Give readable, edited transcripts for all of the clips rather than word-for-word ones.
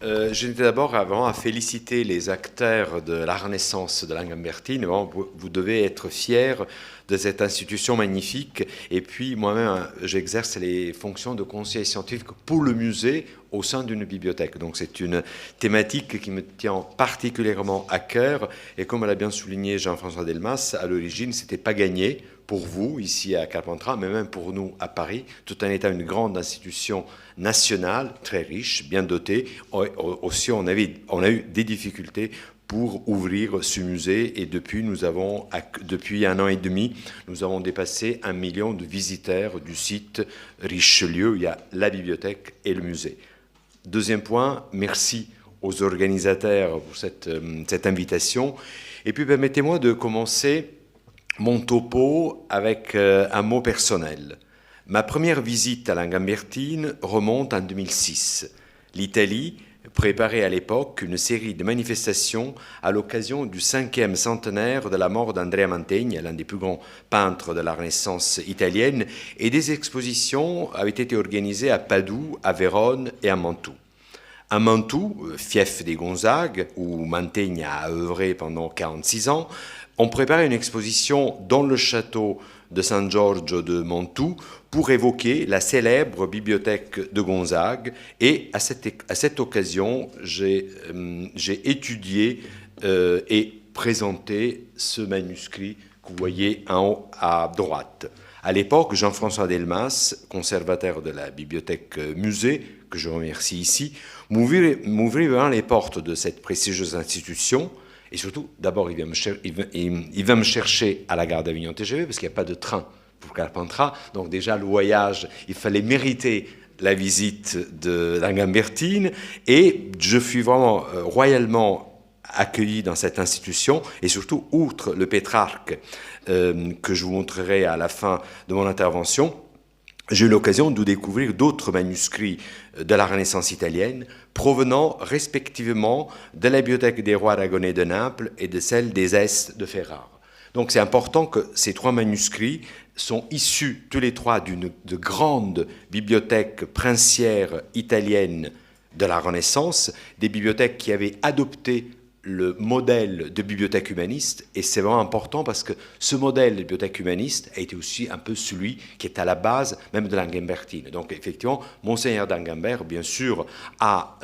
Je n'étais d'abord avant à féliciter les acteurs de la Renaissance de Langambertine. Bon, vous devez être fiers de cette institution magnifique. Et puis moi-même, j'exerce les fonctions de conseiller scientifique pour le musée au sein d'une bibliothèque. Donc c'est une thématique qui me tient particulièrement à cœur. Et comme l'a bien souligné Jean-François Delmas, à l'origine, ce n'était pas gagné pour vous, ici à Carpentras, mais même pour nous à Paris, tout en étant une grande institution nationale, très riche, bien dotée. Aussi, on a eu des difficultés pour ouvrir ce musée et depuis 1 an et demi, nous avons dépassé 1 million de visiteurs du site Richelieu. Il y a la bibliothèque et le musée. Deuxième point, merci aux organisateurs pour cette invitation. Et puis permettez-moi de commencer mon topo avec un mot personnel. Ma première visite à Langambertine remonte en 2006. L'Italie préparait à l'époque une série de manifestations à l'occasion du 5e centenaire de la mort d'Andrea Mantegna, l'un des plus grands peintres de la Renaissance italienne, et des expositions avaient été organisées à Padoue, à Vérone et à Mantoue. À Mantoue, fief des Gonzague, où Mantegna a œuvré pendant 46 ans, on préparait une exposition dans le château de San Giorgio de Mantoue pour évoquer la célèbre bibliothèque de Gonzague. Et à cette occasion, j'ai étudié et présenté ce manuscrit que vous voyez en haut à droite. À l'époque, Jean-François Delmas, conservateur de la bibliothèque musée, que je remercie ici, m'ouvrit vraiment les portes de cette prestigieuse institution. Et surtout, d'abord, il va me chercher à la gare d'Avignon TGV, parce qu'il n'y a pas de train pour Carpentras. Donc déjà, le voyage, il fallait mériter la visite de Langambertine. Et je fus vraiment royalement accueilli dans cette institution. Et surtout, outre le Pétrarque, que je vous montrerai à la fin de mon intervention, j'ai eu l'occasion de découvrir d'autres manuscrits de la Renaissance italienne provenant respectivement de la bibliothèque des rois aragonais de Naples et de celle des Este de Ferrare. Donc c'est important que ces trois manuscrits sont issus tous les trois de grandes bibliothèques princières italiennes de la Renaissance, des bibliothèques qui avaient adopté le modèle de bibliothèque humaniste, et c'est vraiment important parce que ce modèle de bibliothèque humaniste a été aussi un peu celui qui est à la base même de Langambertine. Donc effectivement, Monseigneur d'Angambert, bien sûr, a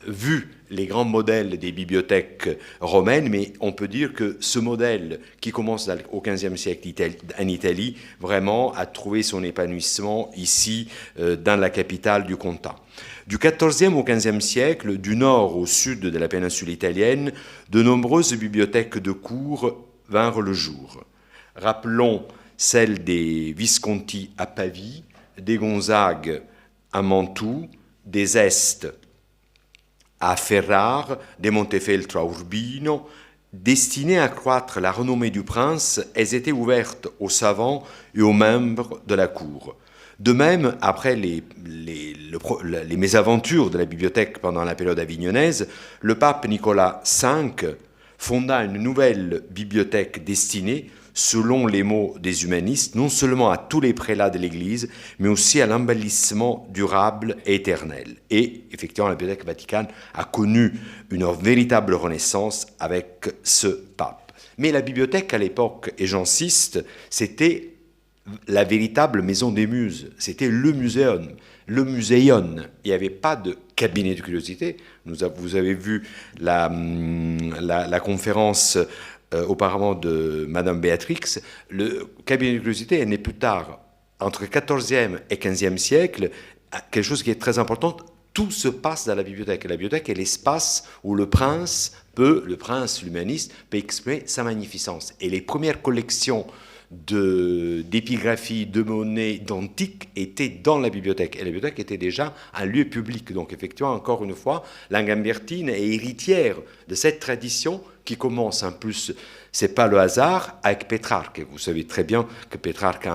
vu les grands modèles des bibliothèques romaines, mais on peut dire que ce modèle qui commence au XVe siècle en Italie, vraiment a trouvé son épanouissement ici, dans la capitale du comtat. Du XIVe au XVe siècle, du nord au sud de la péninsule italienne, de nombreuses bibliothèques de cour vinrent le jour. Rappelons celles des Visconti à Pavie, des Gonzague à Mantoue, des Este à Ferrare, des Montefeltro à Urbino. Destinées à accroître la renommée du prince, elles étaient ouvertes aux savants et aux membres de la cour. De même, après les mésaventures de la bibliothèque pendant la période avignonnaise, le pape Nicolas V fonda une nouvelle bibliothèque destinée, selon les mots des humanistes, non seulement à tous les prélats de l'Église, mais aussi à l'embellissement durable et éternel. Et effectivement, la Bibliothèque Vaticane a connu une véritable renaissance avec ce pape. Mais la bibliothèque à l'époque, et j'insiste, c'était la véritable maison des muses, c'était le muséon. Le muséon, il n'y avait pas de cabinet de curiosité. Vous avez vu la conférence auparavant de Madame Béatrix. Le cabinet de curiosité est né plus tard, entre 14e et 15e siècle, quelque chose qui est très important. Tout se passe dans la bibliothèque. Et la bibliothèque est l'espace où le prince, l'humaniste, peut exprimer sa magnificence. Et les premières collections d'épigraphie, de monnaie, d'antiques étaient dans la bibliothèque. Et la bibliothèque était déjà un lieu public. Donc effectivement, encore une fois, Langambertine est héritière de cette tradition qui commence en plus, c'est pas le hasard, avec Pétrarque. Vous savez très bien que Pétrarque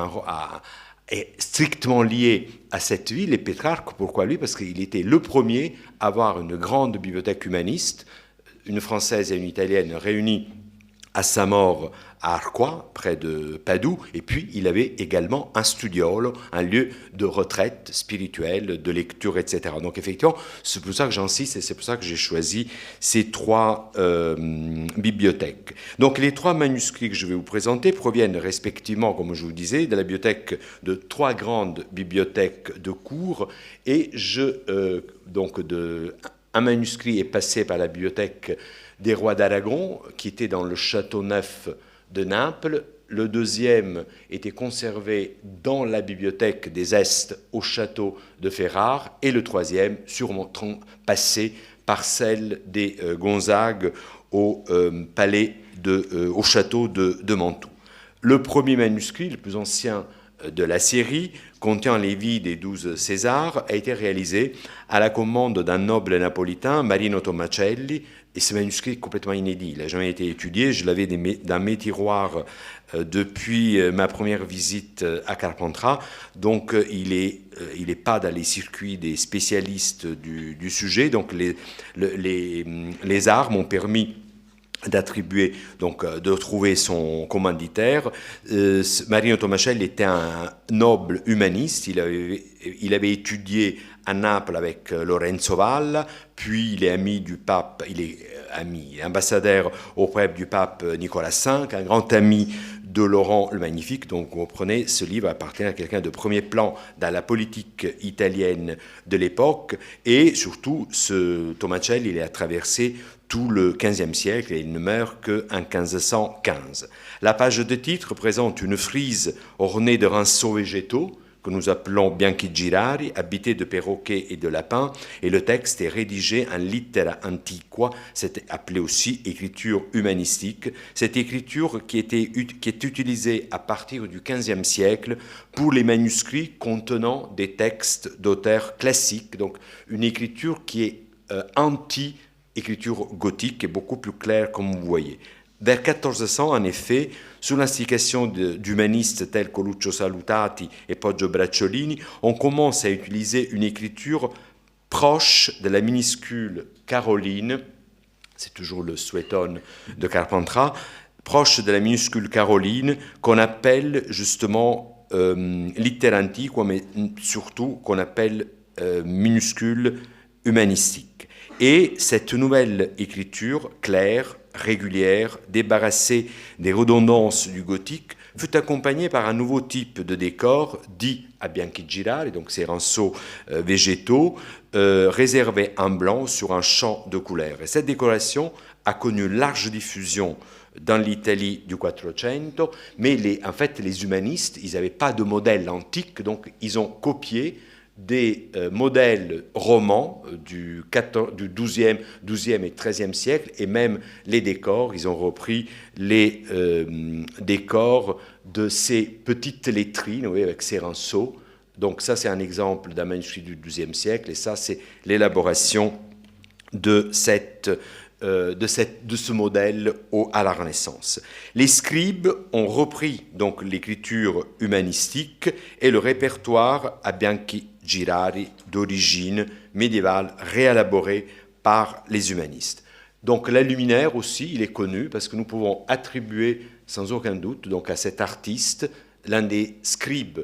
est strictement lié à cette ville. Et Pétrarque, pourquoi lui? Parce qu'il était le premier à avoir une grande bibliothèque humaniste, une française et une italienne réunies à sa mort à Arqua, près de Padoue, et puis il avait également un studiolo, un lieu de retraite spirituelle, de lecture, etc. Donc effectivement, c'est pour ça que j'insiste et c'est pour ça que j'ai choisi ces trois bibliothèques. Donc les trois manuscrits que je vais vous présenter proviennent respectivement, comme je vous disais, de la bibliothèque de trois grandes bibliothèques de cours, et un manuscrit est passé par la bibliothèque des rois d'Aragon, qui était dans le château neuf de Naples. Le deuxième était conservé dans la bibliothèque des Est au château de Ferrare, et le troisième surmontant passé par celle des Gonzague au au château de Mantoue. Le premier manuscrit, le plus ancien de la série, contient les vies des 12 Césars, a été réalisé à la commande d'un noble napolitain, Marino Tomacelli, et ce manuscrit est complètement inédit. Il n'a jamais été étudié. Je l'avais dans mes tiroirs depuis ma première visite à Carpentras. Donc, il est pas dans les circuits des spécialistes du sujet. Donc, les arts m'ont permis d'attribuer, donc de trouver son commanditaire. Marino Tomacelli était un noble humaniste. Il avait étudié à Naples avec Lorenzo Valla, puis il est ami du pape, ambassadeur auprès du pape Nicolas V, un grand ami de Laurent le Magnifique. Donc vous comprenez, ce livre appartient à quelqu'un de premier plan dans la politique italienne de l'époque, et surtout, ce Tomacelli, il a traversé tout le XVe siècle et il ne meurt qu'en 1515. La page de titre présente une frise ornée de rinceaux végétaux que nous appelons bianchi girari, habités de perroquets et de lapins, et le texte est rédigé en littera antiqua, c'est appelé aussi écriture humanistique. Cette écriture qui est utilisée à partir du XVe siècle pour les manuscrits contenant des textes d'auteurs classiques, donc une écriture qui est anti-écriture gothique et beaucoup plus claire, comme vous voyez. Vers 1400, en effet, sous l'instigation d'humanistes tels que Lucio Salutati et Poggio Bracciolini, on commence à utiliser une écriture proche de la minuscule caroline, c'est toujours le suétone de Carpentras, proche de la minuscule caroline, qu'on appelle justement littera antiqua, mais surtout qu'on appelle minuscule humanistique. Et cette nouvelle écriture claire, régulière, débarrassée des redondances du gothique, fut accompagnée par un nouveau type de décor dit à bianchi girari, donc ces rinceaux végétaux, réservés en blanc sur un champ de couleurs. Et cette décoration a connu large diffusion dans l'Italie du Quattrocento, mais en fait les humanistes, ils n'avaient pas de modèle antique, donc ils ont copié des modèles romans du XIIe et XIIIe siècle, et même les décors, ils ont repris les décors de ces petites lettrines, vous voyez, avec ces rinceaux. Donc ça, c'est un exemple d'un manuscrit du XIIe siècle, et ça, c'est l'élaboration de ce modèle à la Renaissance. Les scribes ont repris donc l'écriture humanistique et le répertoire à bianchi girari d'origine médiévale réélaboré par les humanistes. Donc la luminaire aussi, il est connu parce que nous pouvons attribuer sans aucun doute donc à cet artiste l'un des scribes,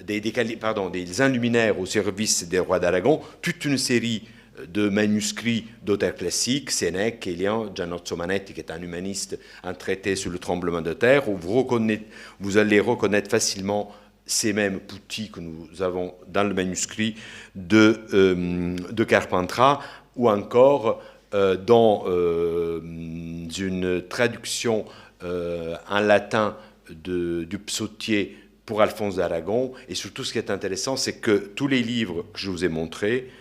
des enluminaires au service des rois d'Aragon, toute une série de manuscrits d'auteurs classiques, Sénèque, Élian, Giannozzo Manetti, qui est un humaniste, un traité sur le tremblement de terre, où vous allez reconnaître facilement ces mêmes poutis que nous avons dans le manuscrit de Carpentras, ou encore dans une traduction en latin du psautier pour Alphonse d'Aragon. Et surtout, ce qui est intéressant, c'est que tous les livres que je vous ai montrés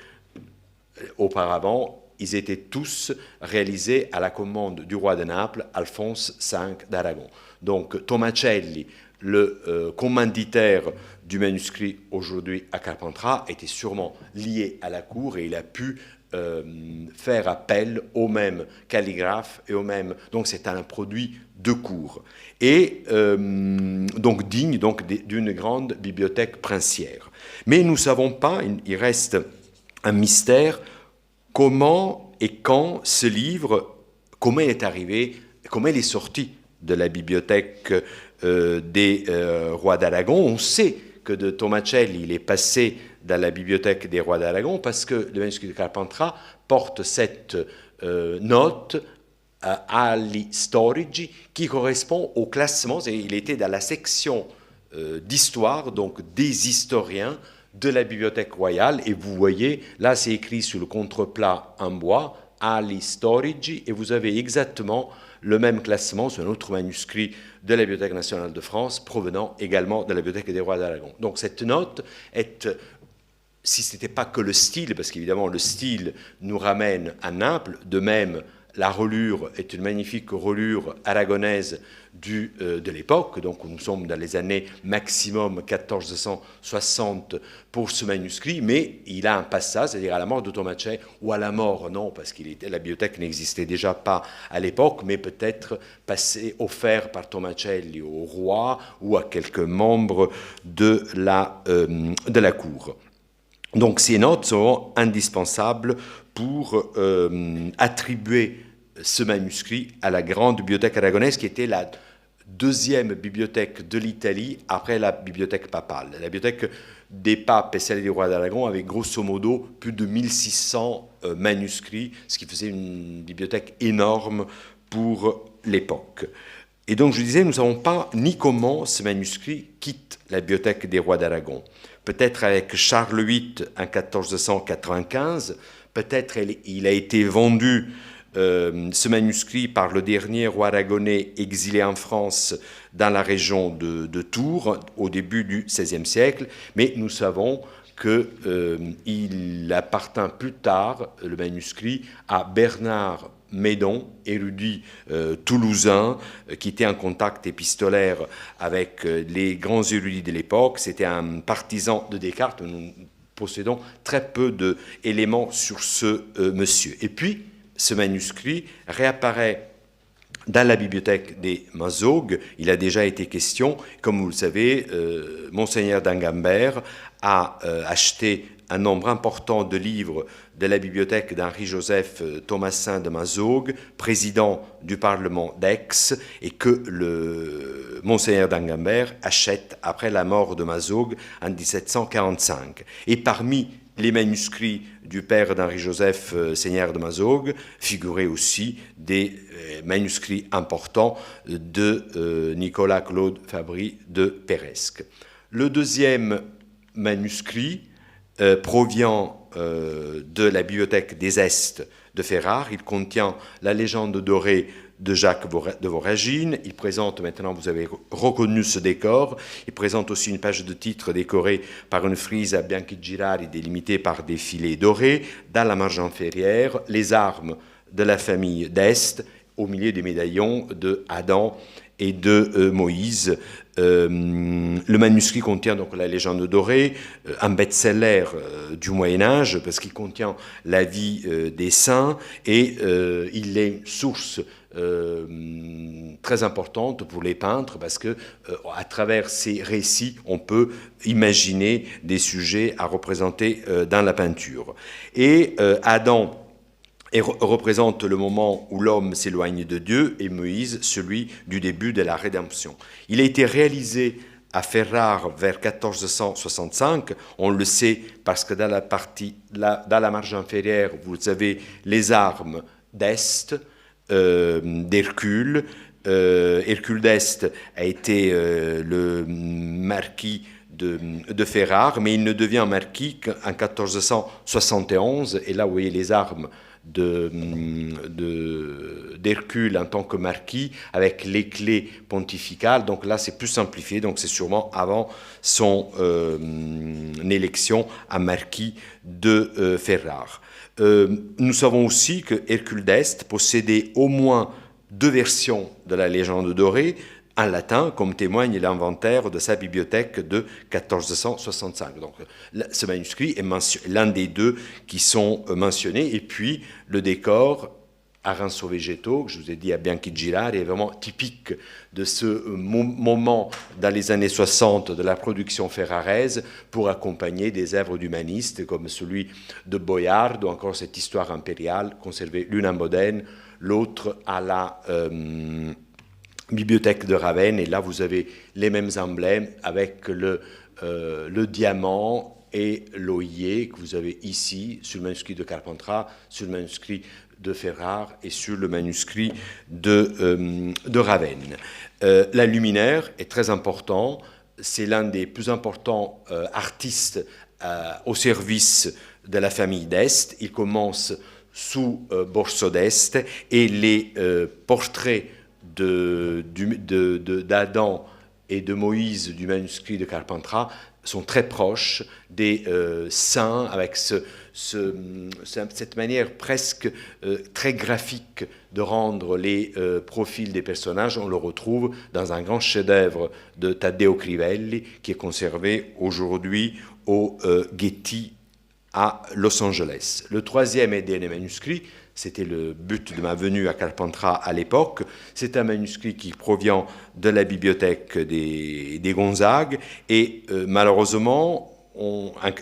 auparavant, ils étaient tous réalisés à la commande du roi de Naples, Alphonse V d'Aragon. Donc Tomacelli, le commanditaire du manuscrit aujourd'hui à Carpentras, était sûrement lié à la cour et il a pu faire appel aux mêmes calligraphes et aux mêmes. Donc c'est un produit de cour et donc digne donc d'une grande bibliothèque princière. Mais nous ne savons pas, il reste un mystère, comment et quand ce livre, comment il est arrivé comment il est sorti de la bibliothèque des rois d'Aragon. On sait que de Tomacelli, il est passé dans la bibliothèque des rois d'Aragon parce que le manuscrit de Carpentras porte cette note agli storici qui correspond au classement. Il était dans la section d'histoire, donc des historiens de la bibliothèque royale. Et vous voyez, là c'est écrit sur le contreplat en bois, agli storici, et vous avez exactement le même classement sur un autre manuscrit de la Bibliothèque nationale de France, provenant également de la Bibliothèque des rois d'Aragon. Donc cette note est, si ce n'était pas que le style, parce qu'évidemment le style nous ramène à Naples, de même la relure est une magnifique relure aragonaise de l'époque, donc nous sommes dans les années maximum 1460 pour ce manuscrit, mais il a un passage, c'est-à-dire à la mort de Tomacelli, ou à la mort, non, parce que la bibliothèque n'existait déjà pas à l'époque, mais peut-être offert par Tomacelli au roi ou à quelques membres de la cour. Donc ces notes seront indispensables pour attribuer ce manuscrit à la grande bibliothèque aragonaise qui était la deuxième bibliothèque de l'Italie après la bibliothèque papale. La bibliothèque des papes et celle des rois d'Aragon avait grosso modo plus de 1600 manuscrits, ce qui faisait une bibliothèque énorme pour l'époque. Et donc je disais, nous ne savons pas ni comment ce manuscrit quitte la bibliothèque des rois d'Aragon. Peut-être avec Charles VIII en 1495, peut-être il a été vendu ce manuscrit par le dernier roi aragonais exilé en France dans la région de Tours au début du XVIe siècle, mais nous savons qu'il appartint plus tard, le manuscrit, à Bernard Médon, érudit toulousain, qui était en contact épistolaire avec les grands érudits de l'époque. C'était un partisan de Descartes. Nous possédons très peu d'éléments sur ce monsieur. Et puis, ce manuscrit réapparaît dans la bibliothèque des Mazougues. Il a déjà été question, comme vous le savez, Monseigneur d'Angambert a acheté un nombre important de livres de la bibliothèque d'Henri-Joseph Thomassin de Mazougues, président du Parlement d'Aix, et que le Monseigneur d'Angambert achète après la mort de Mazougues en 1745. Et parmi les manuscrits du père d'Henri-Joseph, seigneur de Mazougues, figuraient aussi des manuscrits importants de Nicolas Claude Fabry de Peresque. Le deuxième manuscrit provient de la bibliothèque des Estes de Ferrare. Il contient la légende dorée de Jacques de Voragine. Il présente, maintenant vous avez reconnu ce décor, il présente aussi une page de titre décorée par une frise à bianchi girari délimitée par des filets dorés. Dans la marge inférieure, les armes de la famille d'Est, au milieu des médaillons de Adam et de Moïse. Le manuscrit contient donc la légende dorée, un best-seller du Moyen-Âge, parce qu'il contient la vie des saints, et il est une source très importante pour les peintres, parce que à travers ces récits, on peut imaginer des sujets à représenter dans la peinture. Et Adam représente le moment où l'homme s'éloigne de Dieu, et Moïse, celui du début de la rédemption. Il a été réalisé à Ferrare vers 1465, on le sait parce que dans la marge inférieure, vous avez les armes d'Est, d'Hercule. Hercule d'Est a été le marquis de Ferrare, mais il ne devient marquis qu'en 1471, et là vous voyez les armes d'Hercule en tant que marquis avec les clés pontificales. Donc là c'est plus simplifié, donc c'est sûrement avant son élection à marquis de Ferrare. Nous savons aussi que Hercule d'Est possédait au moins 2 versions de la légende dorée en latin, comme témoigne l'inventaire de sa bibliothèque de 1465. Donc, ce manuscrit est l'un des 2 qui sont mentionnés, et puis le décor aranceaux végétaux, que je vous ai dit à Bianchi-Girard, est vraiment typique de ce moment dans les années 60 de la production ferraraise pour accompagner des œuvres d'humanistes comme celui de Boyard ou encore cette histoire impériale conservée l'une à Modène, l'autre à la bibliothèque de Ravenne. Et là, vous avez les mêmes emblèmes avec le diamant et l'œillet que vous avez ici sur le manuscrit de Carpentras, sur le manuscrit de Ferrare et sur le manuscrit de Ravenne. La luminaire est très important. C'est l'un des plus importants artistes au service de la famille d'Este. Il commence sous Borso d'Este et les portraits d'Adam et de Moïse du manuscrit de Carpentras sont très proches des saints, avec cette manière presque très graphique de rendre les profils des personnages. On le retrouve dans un grand chef-d'œuvre de Taddeo Crivelli qui est conservé aujourd'hui au Getty à Los Angeles. Le troisième et dernier manuscrit, c'était le but de ma venue à Carpentras à l'époque. C'est un manuscrit qui provient de la bibliothèque des Gonzague. Et malheureusement,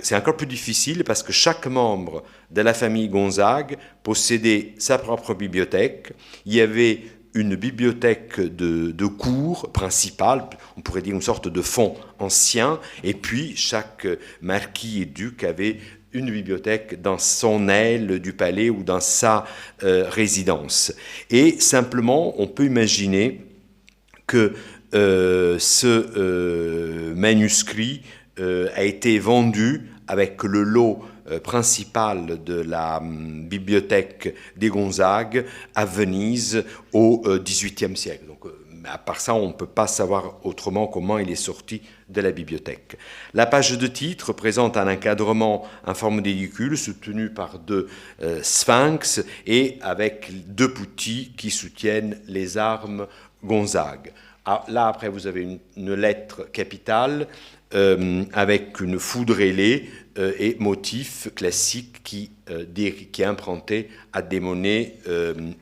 c'est encore plus difficile parce que chaque membre de la famille Gonzague possédait sa propre bibliothèque. Il y avait une bibliothèque de cours principale, on pourrait dire une sorte de fonds ancien. Et puis, chaque marquis et duc avait une bibliothèque dans son aile du palais ou dans sa résidence. Et simplement, on peut imaginer que ce manuscrit a été vendu avec le lot principal de la bibliothèque des Gonzague à Venise au XVIIIe siècle. Donc, à part ça, on ne peut pas savoir autrement comment il est sorti de la bibliothèque. La page de titre présente un encadrement en forme d'édicule soutenu par deux sphinx et avec deux poutis qui soutiennent les armes Gonzague. Ah, là, après, vous avez une lettre capitale avec une foudre ailée et motif classique qui est emprunté à des monnaies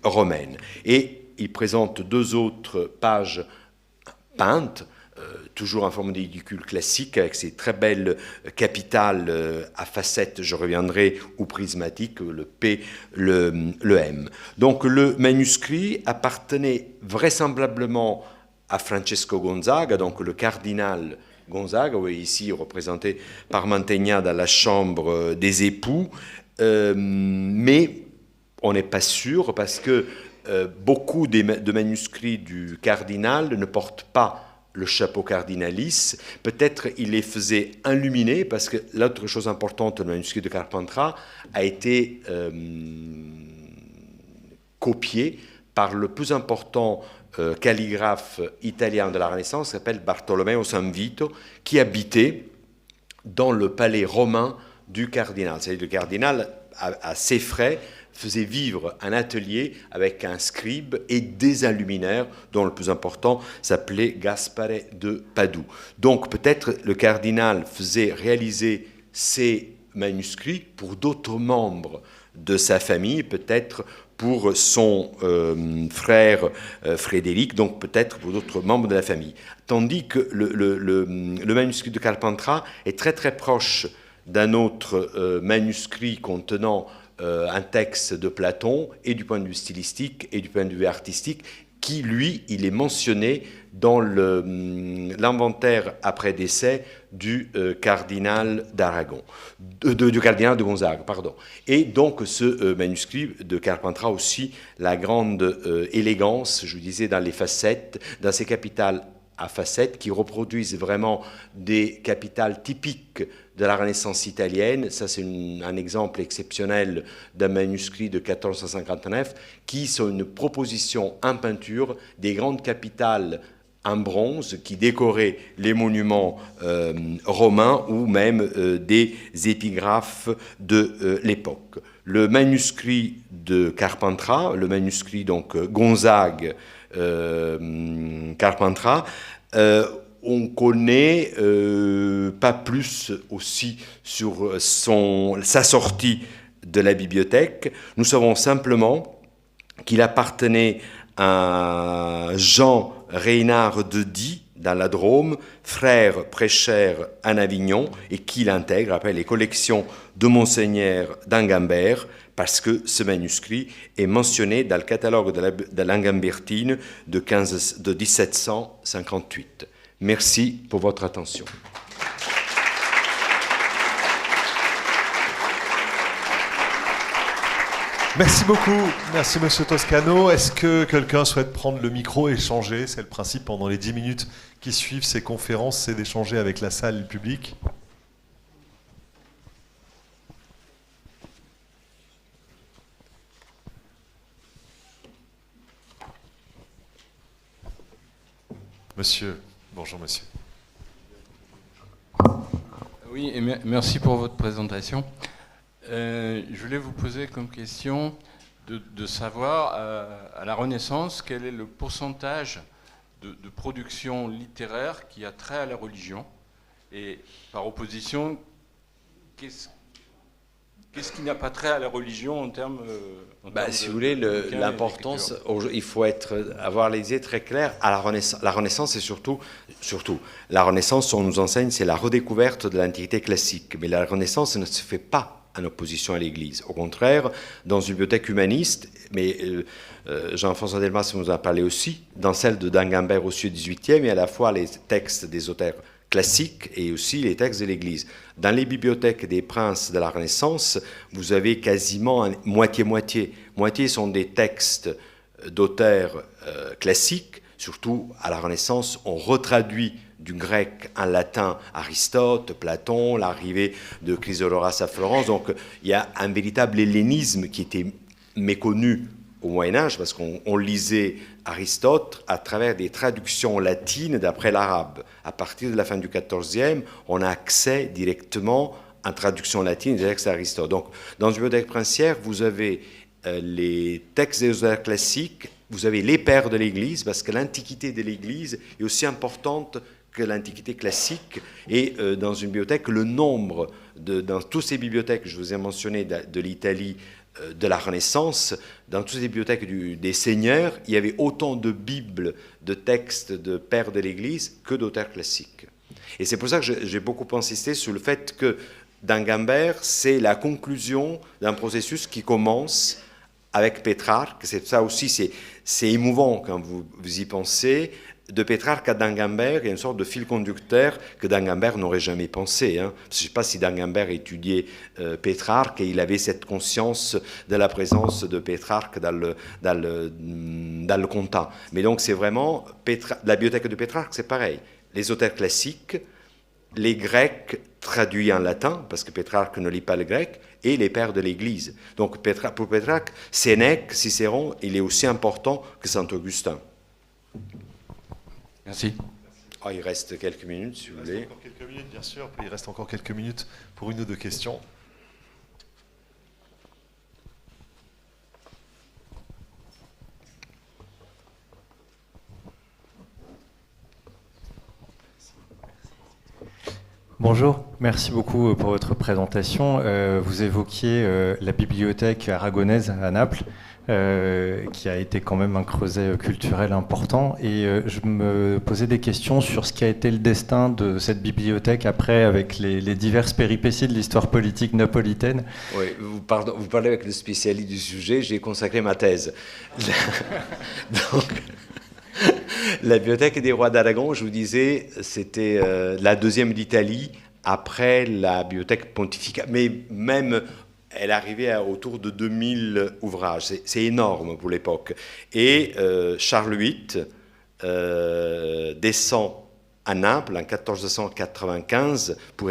romaines. Et il présente deux autres pages peintes, toujours en forme d'édicule classique, avec ces très belles capitales à facettes, je reviendrai, ou prismatiques, le P, le M. Donc le manuscrit appartenait vraisemblablement à Francesco Gonzaga, donc le cardinal Gonzaga, vous voyez ici représenté par Mantegna dans la chambre des époux, mais on n'est pas sûr parce que beaucoup de manuscrits du cardinal ne portent pas le chapeau cardinalice. Peut-être il les faisait illuminer, parce que l'autre chose importante, le manuscrit de Carpentras a été copié par le plus important calligraphe italien de la Renaissance, qui s'appelle Bartolomeo Sanvito, qui habitait dans le palais romain du cardinal. C'est-à-dire le cardinal, à ses frais, faisait vivre un atelier avec un scribe et des enluminaires, dont le plus important s'appelait Gaspare de Padoue. Donc peut-être le cardinal faisait réaliser ces manuscrits pour d'autres membres de sa famille, peut-être pour son frère Frédéric, donc peut-être pour d'autres membres de la famille. Tandis que le manuscrit de Carpentras est très très proche d'un autre manuscrit contenant un texte de Platon, et du point de vue stylistique et du point de vue artistique, qui, lui, il est mentionné dans l'inventaire après décès du cardinal d'Aragon, du cardinal de Gonzague, pardon. Et donc ce manuscrit de Carpentras aussi, la grande élégance, je vous disais, dans les facettes, dans ces capitales à facettes qui reproduisent vraiment des capitales typiques de la Renaissance italienne. Ça, c'est un exemple exceptionnel d'un manuscrit de 1459 qui sont une proposition en peinture des grandes capitales en bronze qui décoraient les monuments romains ou même des épigraphes de l'époque. Le manuscrit de Carpentras, le manuscrit donc Gonzague, Carpentras, on connaît pas plus aussi sur sa sortie de la bibliothèque. Nous savons simplement qu'il appartenait à Jean Reynard de Die, dans la Drôme, frère prêcheur en Avignon, et qu'il intègre après les collections de Monseigneur d'Angambert, parce que ce manuscrit est mentionné dans le catalogue de l'Angambertine de 1758. Merci pour votre attention. Merci beaucoup. Merci Monsieur Toscano. Est-ce que quelqu'un souhaite prendre le micro et échanger? C'est le principe pendant les 10 minutes qui suivent ces conférences, c'est d'échanger avec la salle et le public. Monsieur, bonjour monsieur. Oui, et merci pour votre présentation. Je voulais vous poser comme question de savoir, à la Renaissance, quel est le pourcentage de production littéraire qui a trait à la religion, et par opposition, qu'est-ce qui n'a pas trait à la religion en termes... si vous voulez, l'importance, il faut avoir les idées très claires. À la Renaissance, c'est surtout, la Renaissance, on nous enseigne, c'est la redécouverte de l'Antiquité classique. Mais la Renaissance ne se fait pas en opposition à l'Église. Au contraire, dans une bibliothèque humaniste, mais Jean-François Delmas nous en a parlé aussi, dans celle de d'Angambert au XVIIIe, il y a à la fois les textes des auteurs classiques et aussi les textes de l'Église. Dans les bibliothèques des princes de la Renaissance, vous avez quasiment moitié-moitié. Moitié sont des textes d'auteurs classiques, surtout à la Renaissance, on retraduit du grec en latin Aristote, Platon, l'arrivée de Chrysoloras à Florence. Donc il y a un véritable hellénisme qui était méconnu au Moyen-Âge, parce qu'on lisait Aristote à travers des traductions latines d'après l'arabe. À partir de la fin du XIVe, on a accès directement en traduction latine des textes d'Aristote. Donc, dans une bibliothèque princière, vous avez les textes des auteurs classiques, vous avez les pères de l'Église, parce que l'antiquité de l'Église est aussi importante que l'Antiquité classique. Et dans une bibliothèque, le nombre, dans toutes ces bibliothèques que je vous ai mentionnées de l'Italie, de la Renaissance, dans toutes les bibliothèques des seigneurs, il y avait autant de bibles, de textes de pères de l'Église que d'auteurs classiques. Et c'est pour ça que j'ai beaucoup insisté sur le fait que d'Angambert, c'est la conclusion d'un processus qui commence avec Pétrarque. C'est ça aussi, c'est émouvant quand vous y pensez. De Pétrarque à d'Angambert, il y a une sorte de fil conducteur que d'Angambert n'aurait jamais pensé. Je ne sais pas si d'Angambert étudiait Pétrarque et il avait cette conscience de la présence de Pétrarque dans le content. Mais donc c'est vraiment, la bibliothèque de Pétrarque, c'est pareil. Les auteurs classiques, les Grecs traduits en latin, parce que Pétrarque ne lit pas le grec, et les pères de l'Église. Donc pour Pétrarque, Sénèque, Cicéron, il est aussi important que Saint-Augustin. Merci. Il reste quelques minutes, si vous voulez. Il reste encore quelques minutes, bien sûr. Il reste encore quelques minutes pour une ou deux questions. Bonjour, merci beaucoup pour votre présentation. Vous évoquiez la bibliothèque aragonaise à Naples, qui a été quand même un creuset culturel important. Et je me posais des questions sur ce qui a été le destin de cette bibliothèque après, avec les diverses péripéties de l'histoire politique napolitaine. Oui, vous parlez avec le spécialiste du sujet, j'ai consacré ma thèse. Donc, la bibliothèque des rois d'Aragon, je vous disais, c'était la deuxième d'Italie après la bibliothèque pontificale. Mais même, elle arrivait autour de 2000 ouvrages. C'est énorme pour l'époque. Et Charles VIII descend à Naples en 1495 pour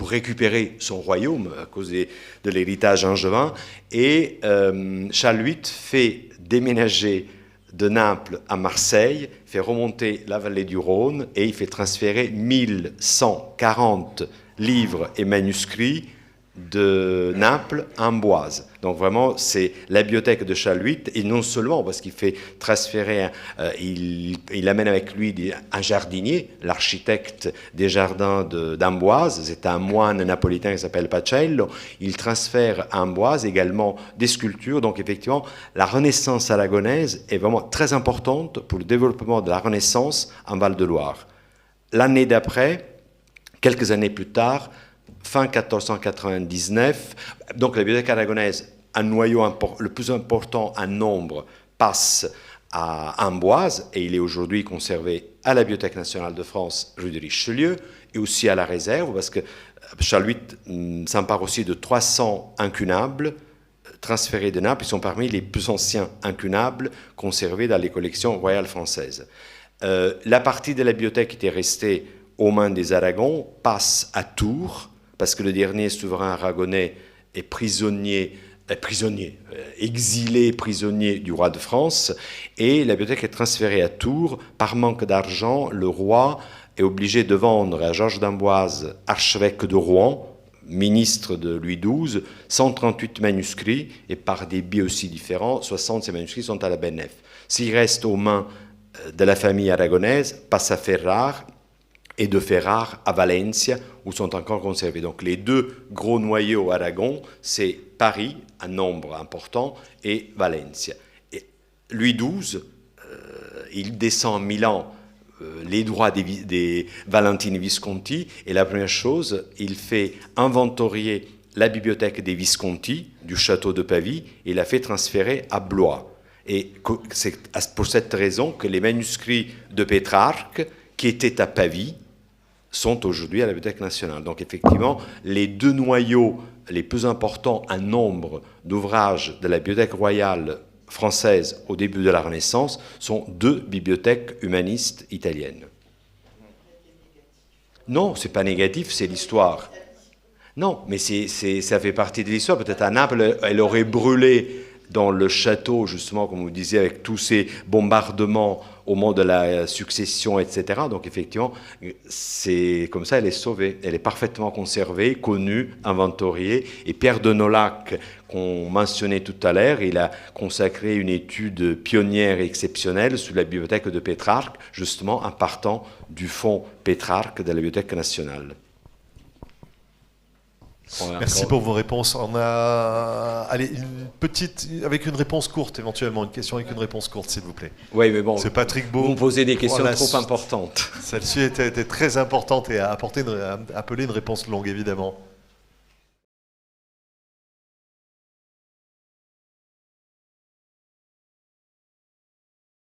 récupérer son royaume à cause de l'héritage angevin. Et Charles VIII fait déménager de Naples à Marseille, fait remonter la vallée du Rhône et il fait transférer 1140 livres et manuscrits de Naples à Amboise. Donc vraiment, c'est la bibliothèque de Chaluit, et non seulement parce qu'il fait transférer, il amène avec lui un jardinier, l'architecte des jardins d'Amboise, c'est un moine napolitain qui s'appelle Pacello, il transfère à Amboise également des sculptures. Donc effectivement, la Renaissance aragonaise est vraiment très importante pour le développement de la Renaissance en Val-de-Loire. L'année d'après, quelques années plus tard, fin 1499, donc la bibliothèque aragonaise, un noyau le plus important en nombre, passe à Amboise, et il est aujourd'hui conservé à la Bibliothèque nationale de France, rue de Richelieu, et aussi à la réserve, parce que Chaluit s'empare aussi de 300 incunables transférés de Naples. Ils sont parmi les plus anciens incunables conservés dans les collections royales françaises. La partie de la bibliothèque qui était restée aux mains des Aragons passe à Tours, parce que le dernier souverain aragonais est exilé prisonnier du roi de France, et la bibliothèque est transférée à Tours. Par manque d'argent, le roi est obligé de vendre à Georges d'Amboise, archevêque de Rouen, ministre de Louis XII, 138 manuscrits, et par des biais aussi différents, 60 de ces manuscrits sont à la BNF. S'ils restent aux mains de la famille aragonaise, passe à Ferrare, et de Ferrare à Valencia, où sont encore conservés. Donc les deux gros noyaux Aragon, c'est Paris, un nombre important, et Valencia. Et Louis XII, il descend à Milan les droits des Valentini Visconti, et la première chose, il fait inventorier la bibliothèque des Visconti du château de Pavie, et il la fait transférer à Blois. Et c'est pour cette raison que les manuscrits de Pétrarque, qui étaient à Pavie, sont aujourd'hui à la Bibliothèque nationale. Donc effectivement, les deux noyaux les plus importants en nombre d'ouvrages de la Bibliothèque royale française au début de la Renaissance sont deux bibliothèques humanistes italiennes. Non, c'est pas négatif, c'est l'histoire. Non, mais ça fait partie de l'histoire. Peut-être à Naples, elle aurait brûlé dans le château, justement, comme vous disiez, avec tous ces bombardements au moment de la succession, etc. Donc, effectivement, c'est comme ça, elle est sauvée. Elle est parfaitement conservée, connue, inventoriée. Et Pierre de Nolac, qu'on mentionnait tout à l'heure, il a consacré une étude pionnière et exceptionnelle sur la bibliothèque de Pétrarque, justement en partant du fonds Pétrarque de la Bibliothèque nationale. Merci pour vos réponses. On a, allez, avec une réponse courte éventuellement, une question avec une réponse courte, s'il vous plaît. Oui, mais bon, c'est Patrick Beau. Vous me posez des questions trop importantes. Celle-ci était très importante et a appelé une réponse longue, évidemment.